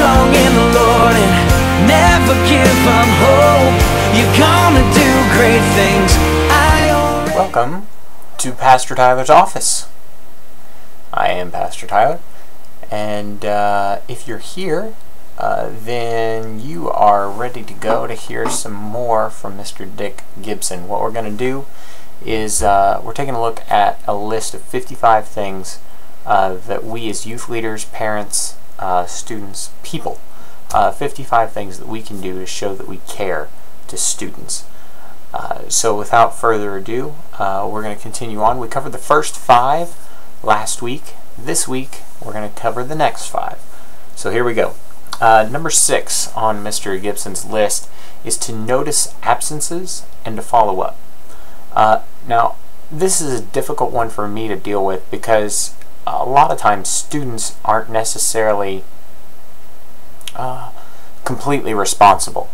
strong in the Lord and never give up hope. You're gonna do great things. Welcome to Pastor Tyler's office. I am Pastor Tyler, and if you're here, then you are ready to go to hear some more from Mr. Dick Gibson. What we're going to do is we're taking a look at a list of 55 things that we as youth leaders, parents, students, people, 55 things that we can do to show that we care to students. So without further ado, we're going to continue on. We covered the first 5 last week. This week we're going to cover the next 5. So here we go. Number 6 on Mr. Gibson's list is to notice absences and to follow up. Now, this is a difficult one for me to deal with because a lot of times students aren't necessarily completely responsible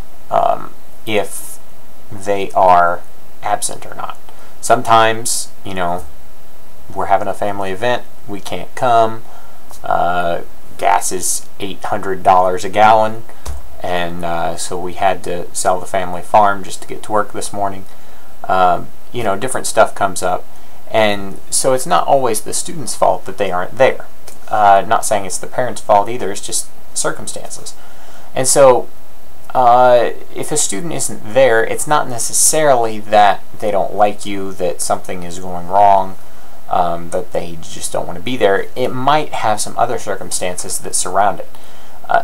if they are absent or not. Sometimes, you know, we're having a family event, we can't come, gas is $800 a gallon, and so we had to sell the family farm just to get to work this morning. You know, different stuff comes up, and so it's not always the student's fault that they aren't there. Not saying it's the parents' fault either, it's just circumstances. And so if a student isn't there, it's not necessarily that they don't like you, that something is going wrong, that they just don't want to be there. It might have some other circumstances that surround it.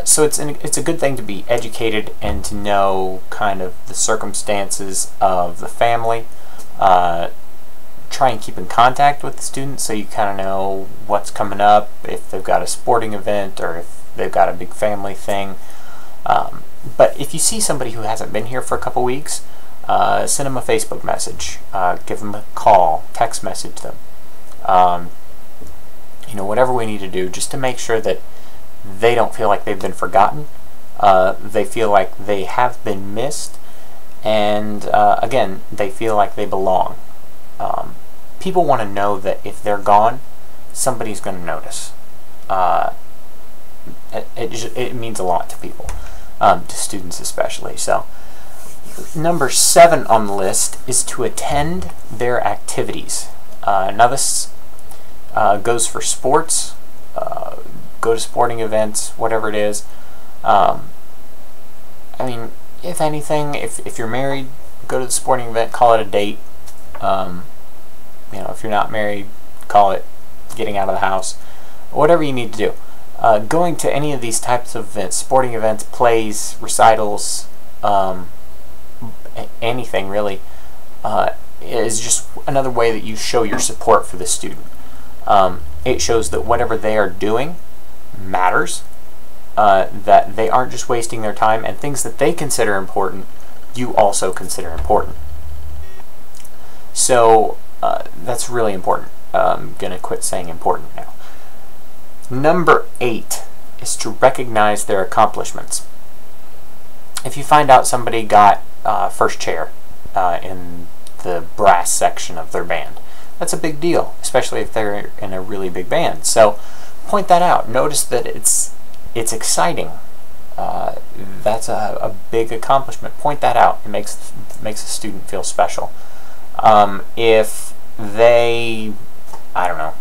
So it's a good thing to be educated and to know kind of the circumstances of the family. Try and keep in contact with the students so you kind of know what's coming up, if they've got a sporting event or if they've got a big family thing. But if you see somebody who hasn't been here for a couple weeks, send them a Facebook message, give them a call, text message them. You know, whatever we need to do just to make sure that they don't feel like they've been forgotten, they feel like they have been missed, and again, they feel like they belong. People want to know that if they're gone, somebody's going to notice. It means a lot to people, to students especially. So, number 7 on the list is to attend their activities. Now this goes for sports, go to sporting events, whatever it is. I mean, if anything, if you're married, go to the sporting event, call it a date. You know, if you're not married, call it getting out of the house. Whatever you need to do. Going to any of these types of events, sporting events, plays, recitals, anything really, is just another way that you show your support for the student. It shows that whatever they are doing matters, that they aren't just wasting their time, and things that they consider important, you also consider important. So that's really important. I'm going to quit saying important now. Number 8 is to recognize their accomplishments. If you find out somebody got first chair in the brass section of their band, that's a big deal, especially if they're in a really big band. So point that out. Notice that it's exciting. That's a big accomplishment. Point that out. It makes a student feel special. If they, I don't know,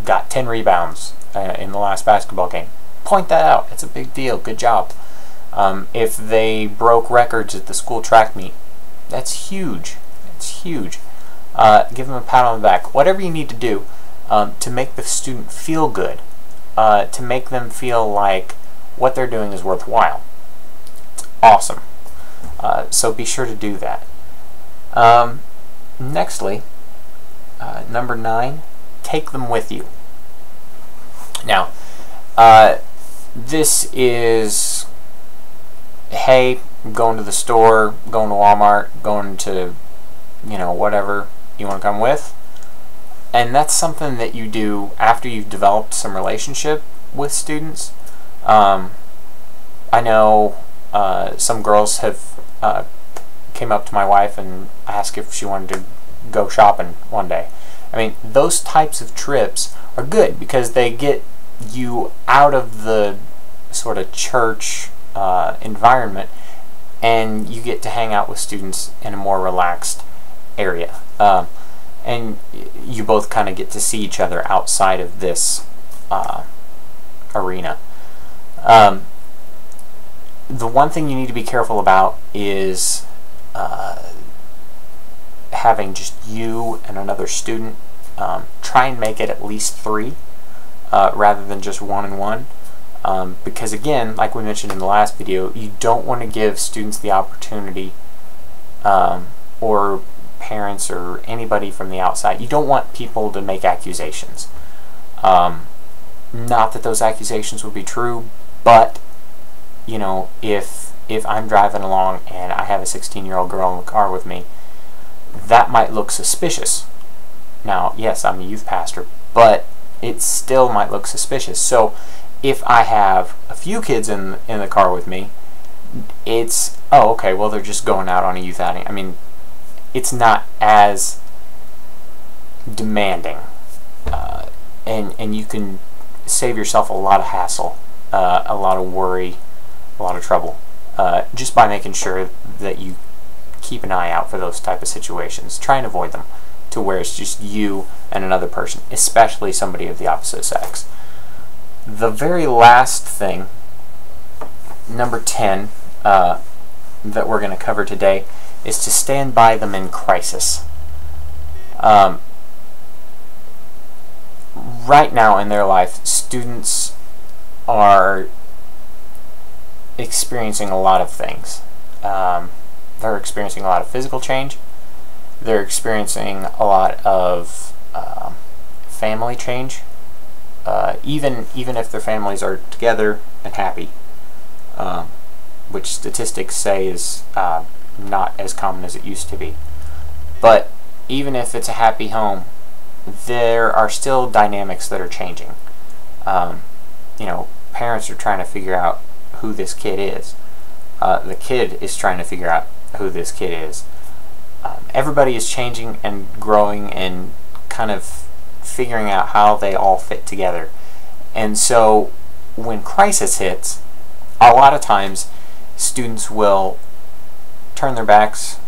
got 10 rebounds in the last basketball game, point that out. It's a big deal. Good job. If they broke records at the school track meet, that's huge. It's huge. Give them a pat on the back. Whatever you need to do to make the student feel good, to make them feel like what they're doing is worthwhile. It's awesome. So be sure to do that. Nextly, number 9, take them with you. Now, this is, hey, I'm going to the store, going to Walmart, going to, you know, whatever, you want to come with? And that's something that you do after you've developed some relationship with students. I know some girls have came up to my wife and asked if she wanted to go shopping one day. I mean, those types of trips are good because they get you out of the sort a church environment, and you get to hang out with students in a more relaxed area. And you both kind of get to see each other outside of this arena. The one thing you need to be careful about is having just you and another student. Try and make it at least 3 rather than just 1 and 1. Because again, like we mentioned in the last video, you don't want to give students the opportunity, or parents or anybody from the outside, you don't want people to make accusations. Not that those accusations would be true, but you know, if I'm driving along and I have a 16-year-old girl in the car with me, that might look suspicious. Now, yes, I'm a youth pastor, but it still might look suspicious. So if I have a few kids in the car with me, it's, oh, okay, well, they're just going out on a youth outing. I mean, it's not as demanding, and you can save yourself a lot of hassle, a lot of worry, a lot of trouble, just by making sure that you keep an eye out for those type of situations. Try and avoid them to where it's just you and another person, especially somebody of the opposite sex. The very last thing, number 10, that we're going to cover today, is to stand by them in crisis. Right now in their life, students are experiencing a lot of things. They're experiencing a lot of physical change. They're experiencing a lot of family change. Even if their families are together and happy, which statistics say is not as common as it used to be. But even if it's a happy home, there are still dynamics that are changing. You know, parents are trying to figure out who this kid is. The kid is trying to figure out who this kid is. Everybody is changing and growing and kind of figuring out how they all fit together. And so when crisis hits, a lot of times students will turn their backs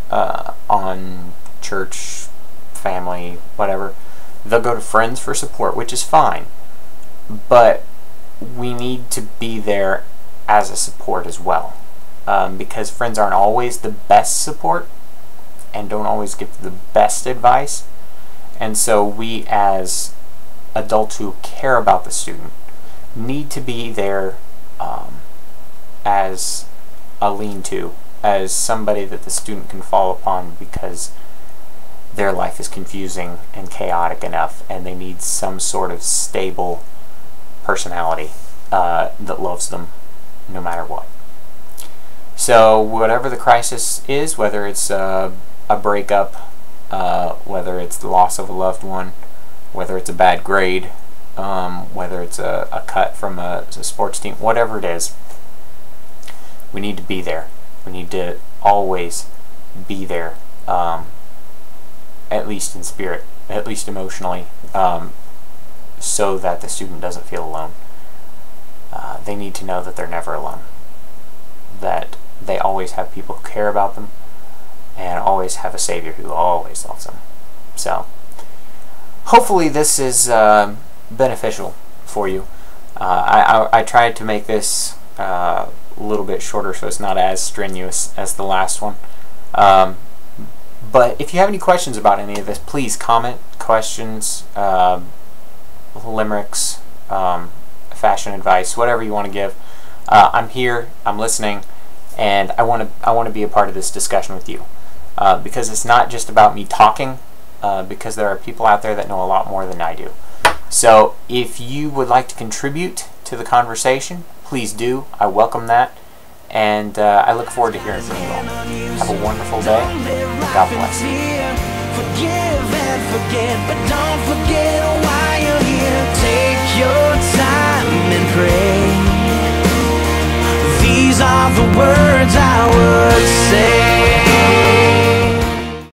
on church, family, whatever. They'll go to friends for support, which is fine. But we need to be there as a support as well. Because friends aren't always the best support and don't always give the best advice. And so we as adults who care about the student need to be there as a lean-to, as somebody that the student can fall upon because their life is confusing and chaotic enough and they need some sort of stable personality that loves them no matter what. So whatever the crisis is, whether it's a breakup, whether it's the loss of a loved one, whether it's a bad grade, whether it's a cut from a sports team, whatever it is, we need to be there. We need to always be there, at least in spirit, at least emotionally, so that the student doesn't feel alone. They need to know that they're never alone, that they always have people who care about them, and always have a Savior who always loves them. So, hopefully this is beneficial for you. I tried to make this a little bit shorter so it's not as strenuous as the last one. But if you have any questions about any of this, please comment. Questions, limericks, fashion advice, whatever you want to give. I'm here, I'm listening, and I want to be a part of this discussion with you. Because it's not just about me talking, because there are people out there that know a lot more than I do. So if you would like to contribute to the conversation, please do. I welcome that, and I look forward to hearing from you all. Have a wonderful day. God bless. Forgive and forget, but don't forget why you're here. Take your time and pray. These are the words I would say.